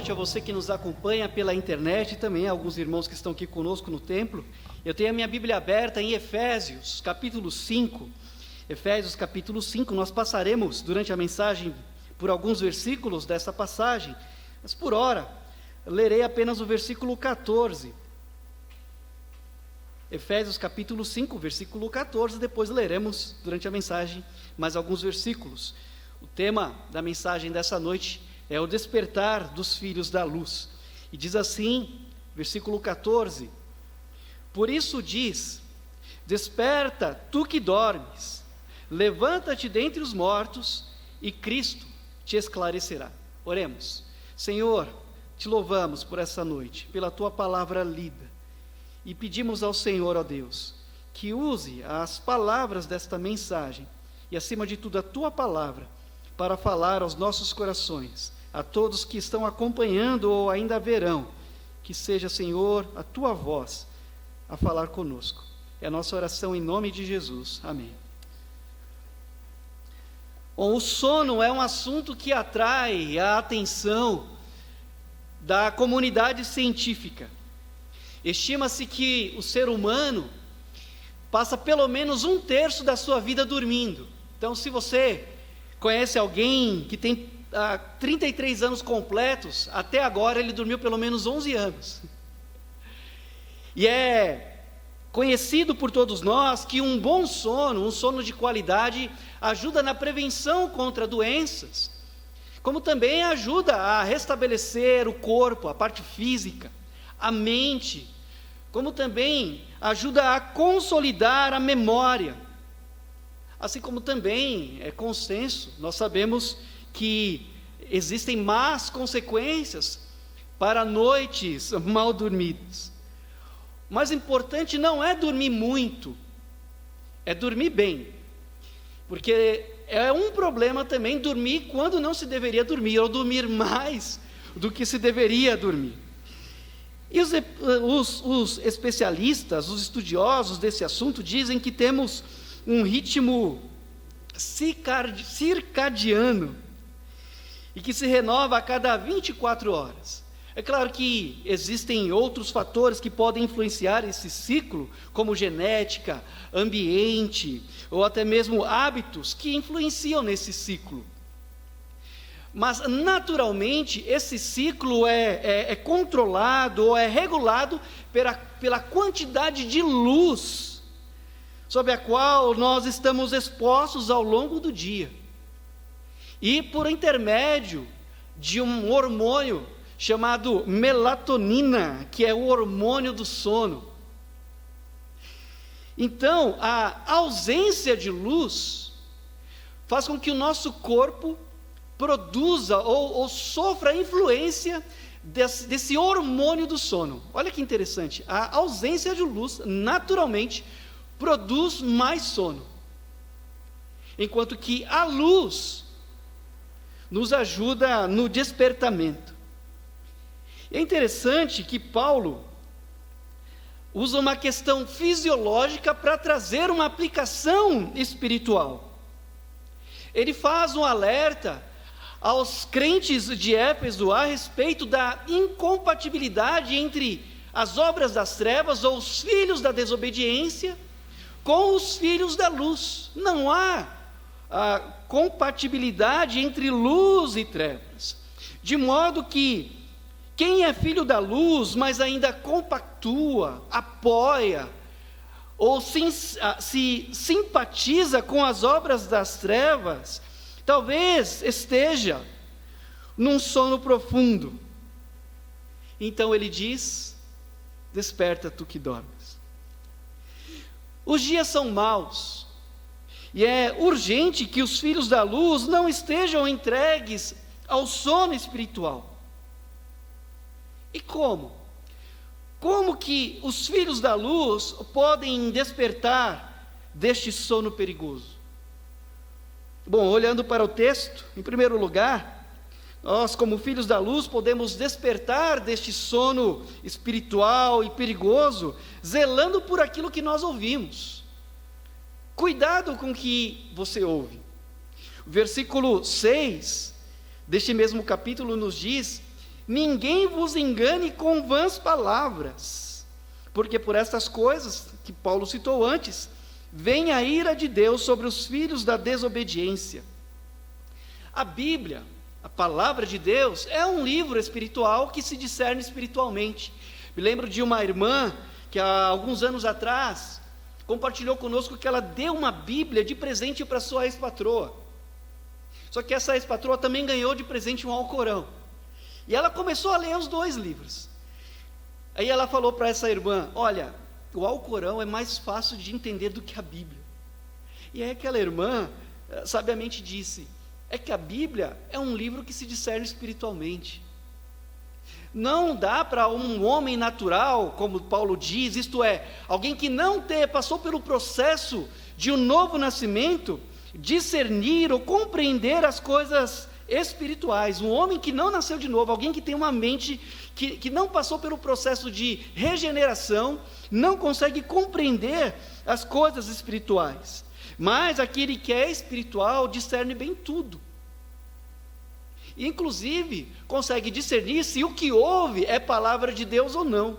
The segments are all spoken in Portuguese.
noite a você que nos acompanha pela internet e também a alguns irmãos que estão aqui conosco no templo. Eu tenho a minha Bíblia aberta em Efésios, capítulo 5. Efésios, capítulo 5, nós passaremos durante a mensagem por alguns versículos dessa passagem, mas por hora, lerei apenas o versículo 14. Efésios, capítulo 5, versículo 14, depois leremos durante a mensagem mais alguns versículos. O tema da mensagem dessa noite é o despertar dos filhos da luz. E diz assim, versículo 14: Por isso diz: Desperta, tu que dormes, levanta-te dentre os mortos, e Cristo te esclarecerá. Oremos. Senhor, te louvamos por essa noite, pela tua palavra lida, e pedimos ao Senhor, ó Deus, que use as palavras desta mensagem, e acima de tudo a tua palavra, para falar aos nossos corações, a todos que estão acompanhando ou ainda verão, que seja, Senhor, a tua voz a falar conosco. É a nossa oração em nome de Jesus. Amém. Bom, o sono é um assunto que atrai a atenção da comunidade científica. Estima-se que o ser humano passa pelo menos 1/3 da sua vida dormindo. Então, se você conhece alguém que tem 33 anos completos, até agora ele dormiu pelo menos 11 anos. E é conhecido por todos nós que um bom sono, um sono de qualidade, ajuda na prevenção contra doenças, como também ajuda a restabelecer o corpo, a parte física, a mente, como também ajuda a consolidar a memória. Assim como também é consenso, nós sabemos que existem más consequências para noites mal dormidas. O mais importante não é dormir muito, é dormir bem, porque é um problema também dormir quando não se deveria dormir, ou dormir mais do que se deveria dormir. E os especialistas, os estudiosos desse assunto dizem que temos um ritmo circadiano, e que se renova a cada 24 horas. É claro que existem outros fatores que podem influenciar esse ciclo, como genética, ambiente, ou até mesmo hábitos que influenciam nesse ciclo. Mas, naturalmente, esse ciclo é controlado ou é regulado pela quantidade de luz sob a qual nós estamos expostos ao longo do dia. E por intermédio de um hormônio chamado melatonina, que é o hormônio do sono. Então, a ausência de luz faz com que o nosso corpo produza ou sofra a influência desse hormônio do sono. Olha que interessante, a ausência de luz naturalmente produz mais sono, enquanto que a luz nos ajuda no despertamento. É interessante que Paulo usa uma questão fisiológica para trazer uma aplicação espiritual. Ele faz um alerta aos crentes de Éfeso a respeito da incompatibilidade entre as obras das trevas, ou os filhos da desobediência, com os filhos da luz. Não há compatibilidade entre luz e trevas, de modo que quem é filho da luz, mas ainda compactua, apoia, ou se simpatiza com as obras das trevas, talvez esteja num sono profundo. Então ele diz: desperta tu que dormes. Os dias são maus, e é urgente que os filhos da luz não estejam entregues ao sono espiritual. E como? Como que os filhos da luz podem despertar deste sono perigoso? Bom, olhando para o texto, em primeiro lugar, nós, como filhos da luz, podemos despertar deste sono espiritual e perigoso, zelando por aquilo que nós ouvimos. Cuidado com o que você ouve. O versículo 6 deste mesmo capítulo nos diz ninguém vos engane com vãs palavras, porque por estas coisas que Paulo citou antes, vem a ira de Deus sobre os filhos da desobediência. A Bíblia, a palavra de Deus, é um livro espiritual que se discerne espiritualmente. Me lembro de uma irmã que há alguns anos atrás compartilhou conosco que ela deu uma Bíblia de presente para sua ex-patroa. Só que essa ex-patroa também ganhou de presente um Alcorão. E ela começou a ler os dois livros. Aí ela falou para essa irmã: olha, o Alcorão é mais fácil de entender do que a Bíblia. E aí aquela irmã sabiamente disse: é que a Bíblia é um livro que se discerne espiritualmente. Não dá para um homem natural, como Paulo diz, isto é, alguém que não passou pelo processo de um novo nascimento, discernir ou compreender as coisas espirituais. Um homem que não nasceu de novo, alguém que tem uma mente que não passou pelo processo de regeneração, não consegue compreender as coisas espirituais. Mas aquele que é espiritual discerne bem tudo. Inclusive, consegue discernir se o que ouve é palavra de Deus ou não.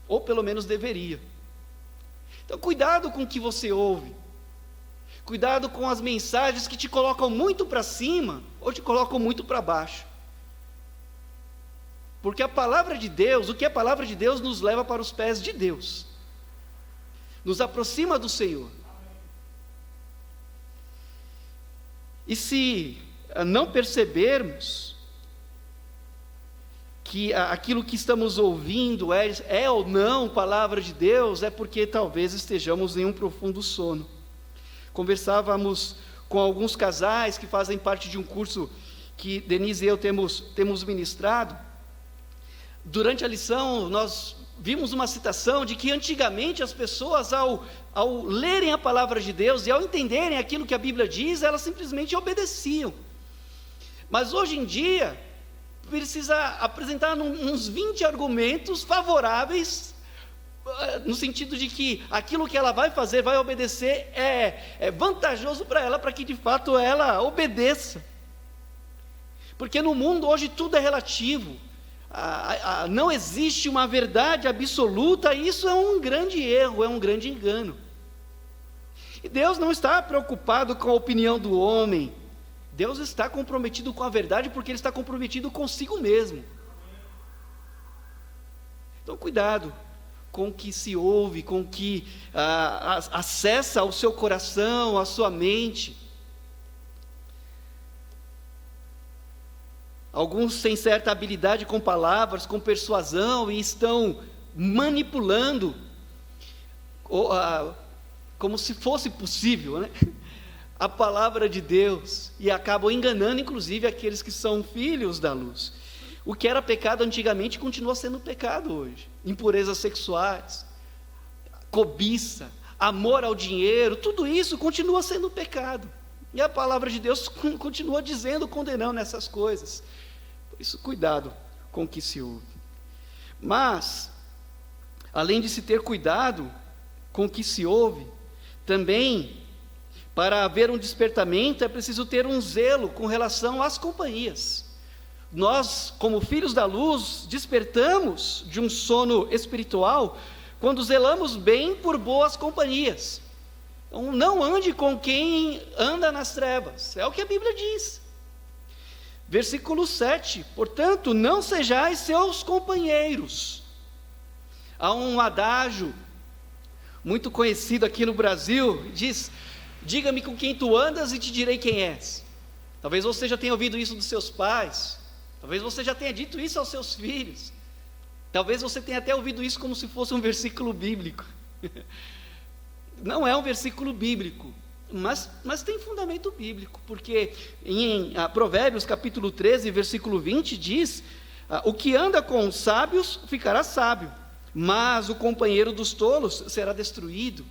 Ou pelo menos deveria. Então, cuidado com o que você ouve. Cuidado com as mensagens que te colocam muito para cima ou te colocam muito para baixo. Porque a palavra de Deus, o que é a palavra de Deus, nos leva para os pés de Deus. Nos aproxima do Senhor. E se não percebermos que aquilo que estamos ouvindo é ou não palavra de Deus, é porque talvez estejamos em um profundo sono. Conversávamos com alguns casais que fazem parte de um curso que Denise e eu temos ministrado. Durante a lição, nós vimos uma citação de que antigamente as pessoas, ao lerem a palavra de Deus e ao entenderem aquilo que a Bíblia diz, elas simplesmente obedeciam. Mas hoje em dia, precisa apresentar uns 20 argumentos favoráveis, no sentido de que aquilo que ela vai fazer, vai obedecer, é vantajoso para ela, para que de fato ela obedeça. Porque no mundo hoje tudo é relativo, não existe uma verdade absoluta, e isso é um grande erro, é um grande engano. E Deus não está preocupado com a opinião do homem. Deus está comprometido com a verdade, porque Ele está comprometido consigo mesmo. Então, cuidado com o que se ouve, com o que acessa o seu coração, a sua mente. Alguns têm certa habilidade com palavras, com persuasão, e estão manipulando, como se fosse possível, né? A palavra de Deus, e acabam enganando inclusive aqueles que são filhos da luz. O que era pecado antigamente continua sendo pecado hoje. Impurezas sexuais, cobiça, amor ao dinheiro, tudo isso continua sendo pecado. E a palavra de Deus continua dizendo, condenando essas coisas. Por isso, cuidado com o que se ouve. Mas, além de se ter cuidado com o que se ouve, também, para haver um despertamento, é preciso ter um zelo com relação às companhias. Nós, como filhos da luz, despertamos de um sono espiritual quando zelamos bem por boas companhias. Então, não ande com quem anda nas trevas, é o que a Bíblia diz. Versículo 7, portanto, não sejais seus companheiros. Há um adágio muito conhecido aqui no Brasil, diz: diga-me com quem tu andas e te direi quem és. Talvez você já tenha ouvido isso dos seus pais, talvez você já tenha dito isso aos seus filhos, talvez você tenha até ouvido isso como se fosse um versículo bíblico. Não é um versículo bíblico, mas tem fundamento bíblico, porque em Provérbios capítulo 13, versículo 20, diz: o que anda com os sábios ficará sábio, mas o companheiro dos tolos será destruído.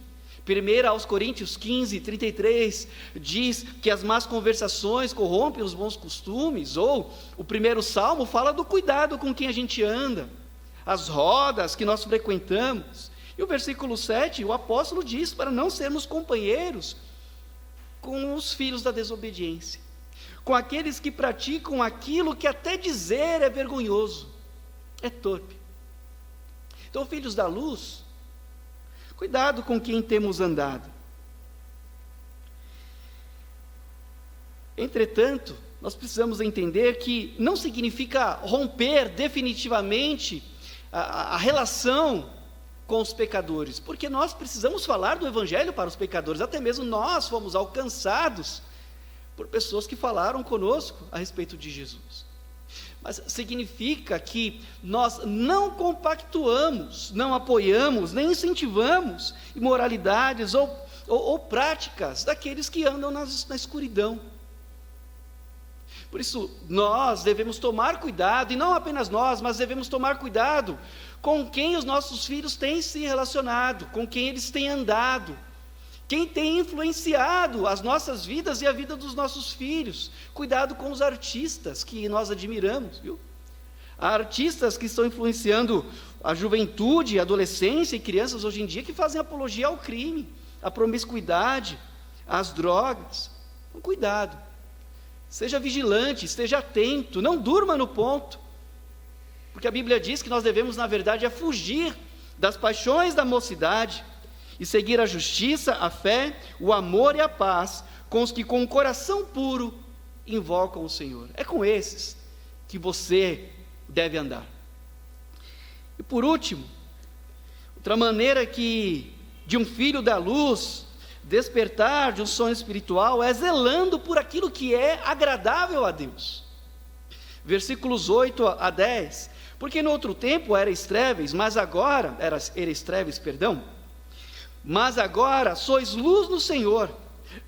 1 aos Coríntios 15, 33, diz que as más conversações corrompem os bons costumes, ou o primeiro salmo fala do cuidado com quem a gente anda, as rodas que nós frequentamos. E o versículo 7, o apóstolo diz para não sermos companheiros com os filhos da desobediência. com aqueles que praticam aquilo que até dizer é vergonhoso, é torpe. Então, filhos da luz, cuidado com quem temos andado. Entretanto, nós precisamos entender que não significa romper definitivamente a relação com os pecadores, porque nós precisamos falar do Evangelho para os pecadores. Até mesmo nós fomos alcançados por pessoas que falaram conosco a respeito de Jesus. Mas significa que nós não compactuamos, não apoiamos, nem incentivamos imoralidades ou práticas daqueles que andam na escuridão. Por isso, nós devemos tomar cuidado, e não apenas nós, mas devemos tomar cuidado com quem os nossos filhos têm se relacionado, com quem eles têm andado, quem tem influenciado as nossas vidas e a vida dos nossos filhos. Cuidado com os artistas que nós admiramos, viu? Há artistas que estão influenciando a juventude, a adolescência e crianças hoje em dia que fazem apologia ao crime, à promiscuidade, às drogas. Então, cuidado. Seja vigilante, esteja atento, não durma no ponto, porque a Bíblia diz que nós devemos, na verdade, fugir das paixões da mocidade e seguir a justiça, a fé, o amor e a paz com os que com o coração puro invocam o Senhor. É com esses que você deve andar. E por último, outra maneira de um filho da luz despertar de um sonho espiritual é zelando por aquilo que é agradável a Deus. Versículos 8 a 10. Porque no outro tempo erais trevas, mas agora sois luz no Senhor.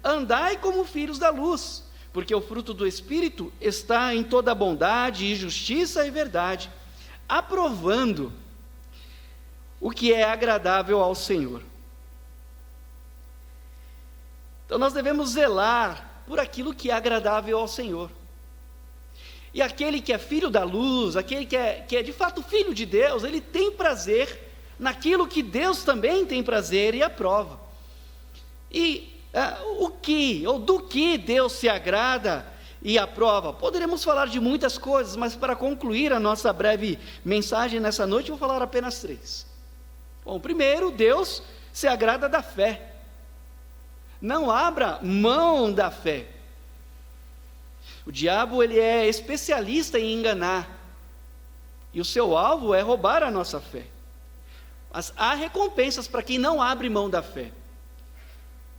Andai como filhos da luz, porque o fruto do Espírito está em toda bondade e justiça e verdade, aprovando o que é agradável ao Senhor. Então nós devemos zelar por aquilo que é agradável ao Senhor. E aquele que é filho da luz, aquele que é de fato filho de Deus, ele tem prazer naquilo que Deus também tem prazer e aprova. E do que Deus se agrada e aprova? Poderemos falar de muitas coisas, mas para concluir a nossa breve mensagem nessa noite, eu vou falar apenas 3. Bom, primeiro, Deus se agrada da fé. Não abra mão da fé. O diabo, ele é especialista em enganar, e o seu alvo é roubar a nossa fé. Mas há recompensas para quem não abre mão da fé.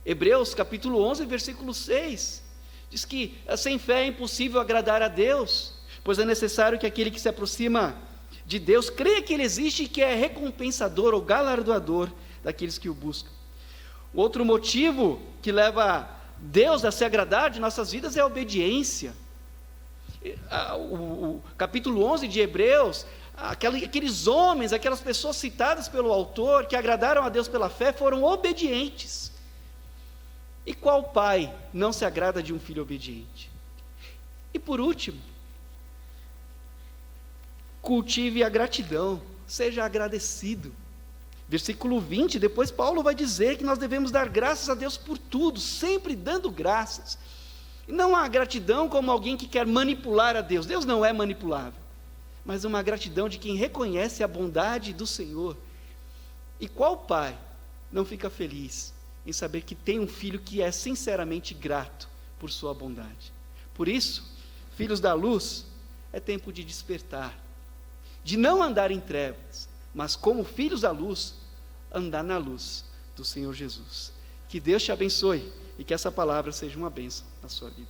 Hebreus capítulo 11, versículo 6, diz que sem fé é impossível agradar a Deus, pois é necessário que aquele que se aproxima de Deus creia que Ele existe e que é recompensador ou galardoador daqueles que o buscam. Outro motivo que leva Deus a se agradar de nossas vidas é a obediência. O capítulo 11 de Hebreus, aqueles homens, aquelas pessoas citadas pelo autor, que agradaram a Deus pela fé, foram obedientes. E qual pai não se agrada de um filho obediente? E por último, cultive a gratidão, seja agradecido. Versículo 20, depois Paulo vai dizer que nós devemos dar graças a Deus por tudo, sempre dando graças. E não há gratidão como alguém que quer manipular a Deus. Deus não é manipulável, mas uma gratidão de quem reconhece a bondade do Senhor. E qual pai não fica feliz em saber que tem um filho que é sinceramente grato por sua bondade? Por isso, filhos da luz, é tempo de despertar, de não andar em trevas, mas como filhos da luz, andar na luz do Senhor Jesus. Que Deus te abençoe e que essa palavra seja uma bênção na sua vida.